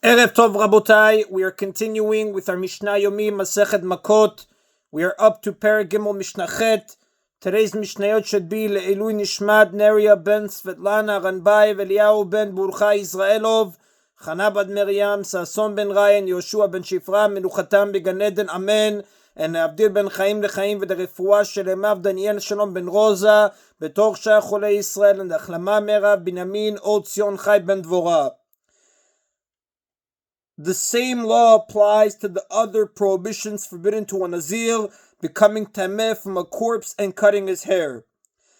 Erev Tov Rabotai, we are continuing with our Mishna Yomi, Masechet Makkot. We are up to Perek Gimel Mishnah Chet. Today's Mishnayot should be Le'ilui Nishmat Neria ben Svetlana Ranbai Eliyahu ben Burcha Israelov Chana bad Miriam Sason ben Ryan Yoshua ben Shifra Menuchatam began Eden Amen and Abdil ben Chaim lechaim v'derefua shelemav Daniel Shalom ben Rosa betoch shah Cholei Israel and Achlama Merav Binyamin Od Zion Chai ben Dvorah. The same law applies to the other prohibitions forbidden to a Nazir, becoming tameh from a corpse and cutting his hair.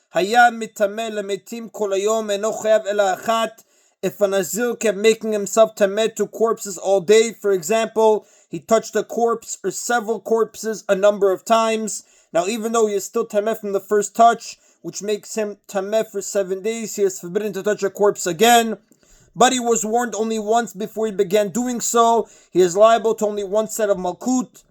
Haya mitameh lemetim kol hayom eno chayav ela achat. If a Nazir kept making himself tameh to corpses all day, for example, he touched a corpse or several corpses a number of times. Now, even though he is still tameh from the first touch, which makes him tameh for 7 days, he is forbidden to touch a corpse again. But he was warned only once before he began doing so. He is liable to only one set of Makkot.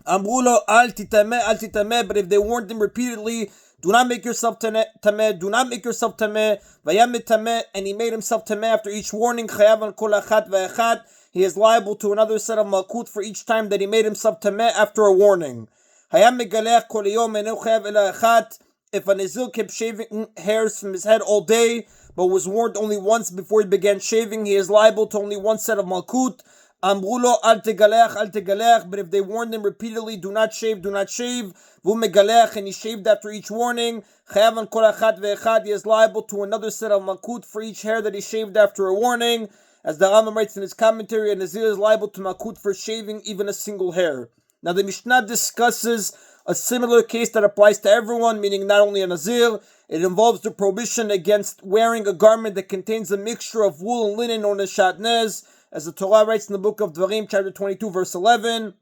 Amrulo al titameh, but if they warned him repeatedly, do not make yourself tameh, do not make yourself tameh, vayam tameh, and he made himself tameh after each warning, chayav al kol achat v'achat, he is liable to another set of Makkot for each time that he made himself tameh after a warning. Hayam megalech kol yom eno chayav ela achat. If a Nazir kept shaving hairs from his head all day, but was warned only once before he began shaving, he is liable to only one set of Makkot. Amrulo al tegalech, but if they warned him repeatedly, do not shave, vu megalech, and he shaved after each warning, chayav an kol achat ve'echad, he is liable to another set of Makkot for each hair that he shaved after a warning. As the Rambam writes in his commentary, a Nazir is liable to Makkot for shaving even a single hair. Now the Mishnah discusses a similar case that applies to everyone, meaning not only a Nazir. It involves the prohibition against wearing a garment that contains a mixture of wool and linen known as shatnez, as the Torah writes in the book of Dvarim, chapter 22, verse 11.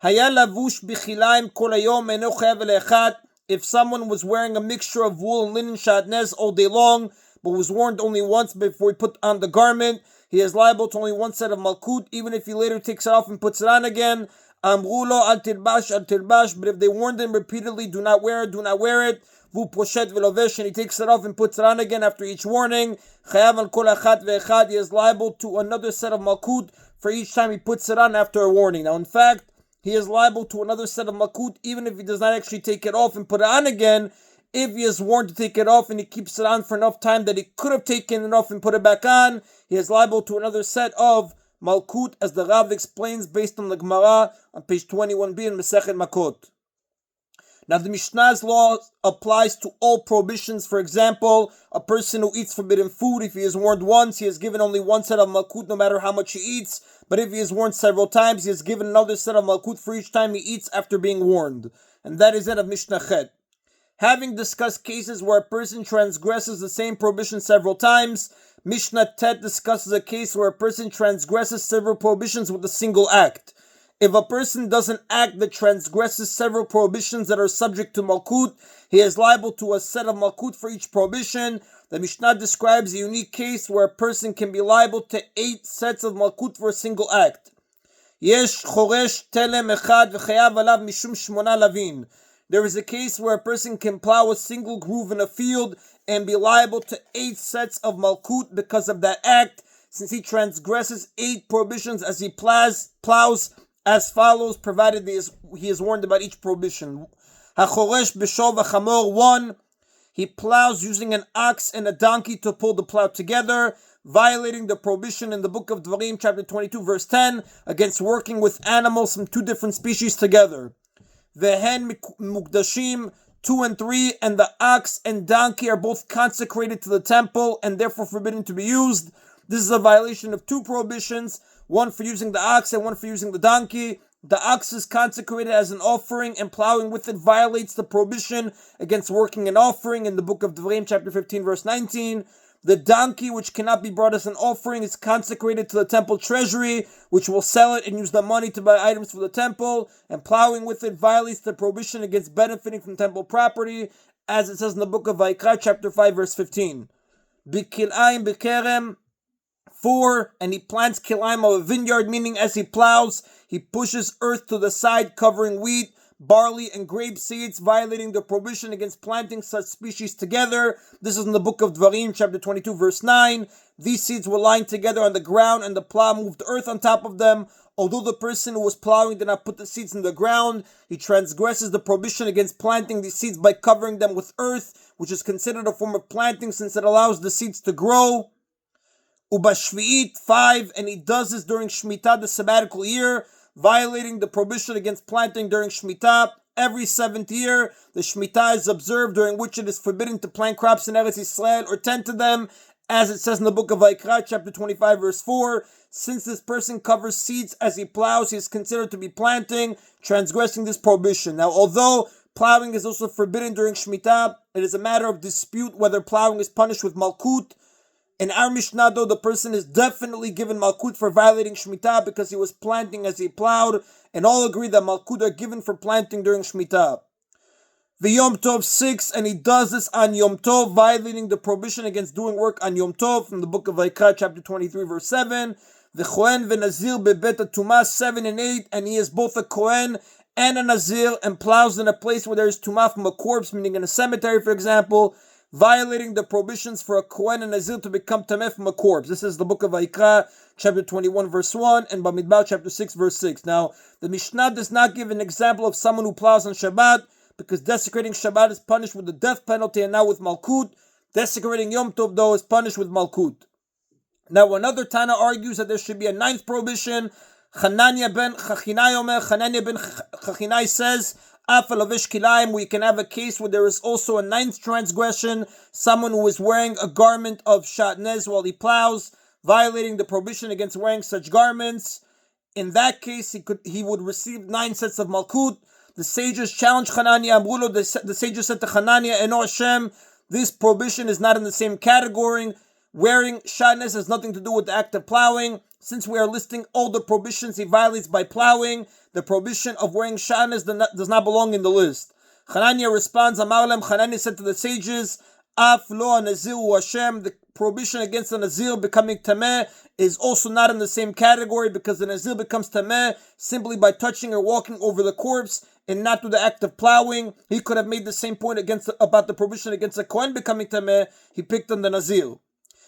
If someone was wearing a mixture of wool and linen shatnez all day long, but was warned only once before he put on the garment, he is liable to only one set of Makkot, even if he later takes it off and puts it on again. Amrulo al tilbash, but if they warned him repeatedly, do not wear it, vu poshet velovesh, and he takes it off and puts it on again after each warning, chayav al kol achat ve'echad, he is liable to another set of Makkot for each time he puts it on after a warning. Now, in fact, he is liable to another set of Makkot even if he does not actually take it off and put it on again. If he is warned to take it off and he keeps it on for enough time that he could have taken it off and put it back on, he is liable to another set of Makkot, as the Rav explains based on the Gemara on page 21b in Masechet Makkot. Now the Mishnah's law applies to all prohibitions. For example, a person who eats forbidden food, if he is warned once, he is given only one set of Makkot no matter how much he eats. But if he is warned several times, he is given another set of Makkot for each time he eats after being warned. And that is that of Mishnah Chet. Having discussed cases where a person transgresses the same prohibition several times, Mishnah Tet discusses a case where a person transgresses several prohibitions with a single act. If a person does an act that transgresses several prohibitions that are subject to Makkot, he is liable to a set of Makkot for each prohibition. The Mishnah describes a unique case where a person can be liable to 8 sets of Makkot for a single act. Yesh choresh telem echad v'chayav alav mishum shmona lavin. There is a case where a person can plow a single groove in a field and be liable to 8 sets of Makkot because of that act, since he transgresses 8 prohibitions as he plows as follows, provided he is warned about each prohibition. HaChoresh b'shov ha'chamor, 1. He plows using an ox and a donkey to pull the plow together, violating the prohibition in the book of Dvarim, chapter 22, verse 10, against working with animals from 2 different species together. Vehen mukdashim, 2 and 3, and the ox and donkey are both consecrated to the temple and therefore forbidden to be used. This is a violation of 2 prohibitions, one for using the ox and one for using the donkey. The ox is consecrated as an offering, and plowing with it violates the prohibition against working an offering in the book of Dvarim, chapter 15, verse 19. The donkey, which cannot be brought as an offering, is consecrated to the temple treasury, which will sell it and use the money to buy items for the temple, and plowing with it violates the prohibition against benefiting from temple property, as it says in the book of Vayikra, chapter 5, verse 15. Bikil'ayim bekerem, 4, and he plants kilaim of a vineyard, meaning as he plows, he pushes earth to the side, covering wheat, barley, and grape seeds, violating the prohibition against planting such species together. This is in the book of Dvarim, chapter 22, verse 9. These seeds were lying together on the ground, and the plow moved earth on top of them. Although the person who was plowing did not put the seeds in the ground, he transgresses the prohibition against planting these seeds by covering them with earth, which is considered a form of planting since it allows the seeds to grow. Ubashvi'it 5, and he does this during Shemitah, the sabbatical year, violating the prohibition against planting during Shemitah. Every 7th year, the Shemitah is observed, during which it is forbidden to plant crops in Eretz Yisrael or tend to them, as it says in the book of Vayikra, chapter 25, verse 4. Since this person covers seeds as he plows, he is considered to be planting, transgressing this prohibition. Now, although plowing is also forbidden during Shemitah, it is a matter of dispute whether plowing is punished with Malkut. In our Mishnah, though, the person is definitely given Malkut for violating Shemitah because he was planting as he plowed, and all agree that Malkut are given for planting during Shemitah. The Yom Tov 6, and he does this on Yom Tov, violating the prohibition against doing work on Yom Tov from the book of Vayikra, chapter 23, verse 7. The Kohen v'Nazir bebet Tumah 7 and 8, and he is both a Kohen and a Nazir, and plows in a place where there is Tumah from a corpse, meaning in a cemetery, for example, violating the prohibitions for a Kohen and Nazir to become Tameh from a corpse. This is the book of Vayikra, chapter 21, verse 1, and Bamidbar, chapter 6, verse 6. Now, the Mishnah does not give an example of someone who plows on Shabbat, because desecrating Shabbat is punished with the death penalty and now with Malkut. Desecrating Yom Tov, though, is punished with Malkut. Now, another Tana argues that there should be a 9th prohibition. Hanania ben Chachinai says, we can have a case where there is also a 9th transgression, someone who is wearing a garment of shatnez while he plows, violating the prohibition against wearing such garments. In that case, he would receive 9 sets of Malkut. The sages challenged Hanania. The sages said to Hanania, Eno Hashem, this prohibition is not in the same category. Wearing shatnez has nothing to do with the act of plowing. Since we are listing all the prohibitions he violates by plowing, the prohibition of wearing shatnez does not belong in the list. Hanania responds, Amarlem, Hanania said to the sages, Af lo Naziru Hashem, the prohibition against the Nazir becoming Tameh is also not in the same category, because the Nazir becomes Tameh simply by touching or walking over the corpse and not through the act of plowing. He could have made the same point about the prohibition against a Kohen becoming Tameh. He picked on the Nazir.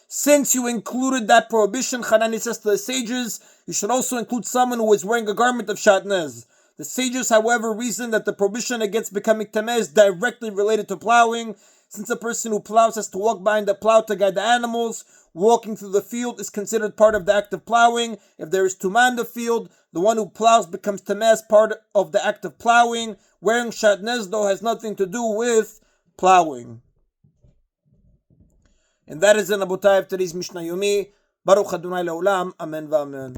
Since you included that prohibition, Hanani says to the sages, you should also include someone who is wearing a garment of shatnez. The sages, however, reason that the prohibition against becoming tameh is directly related to plowing, since a person who plows has to walk behind the plow to guide the animals. Walking through the field is considered part of the act of plowing. If there is tumah in the field, the one who plows becomes tameh as part of the act of plowing. Wearing shatnez, though, has nothing to do with plowing. And that is in Abotai of today's Mishna Yomi. Baruch Adonai Le'olam. Amen v'amen.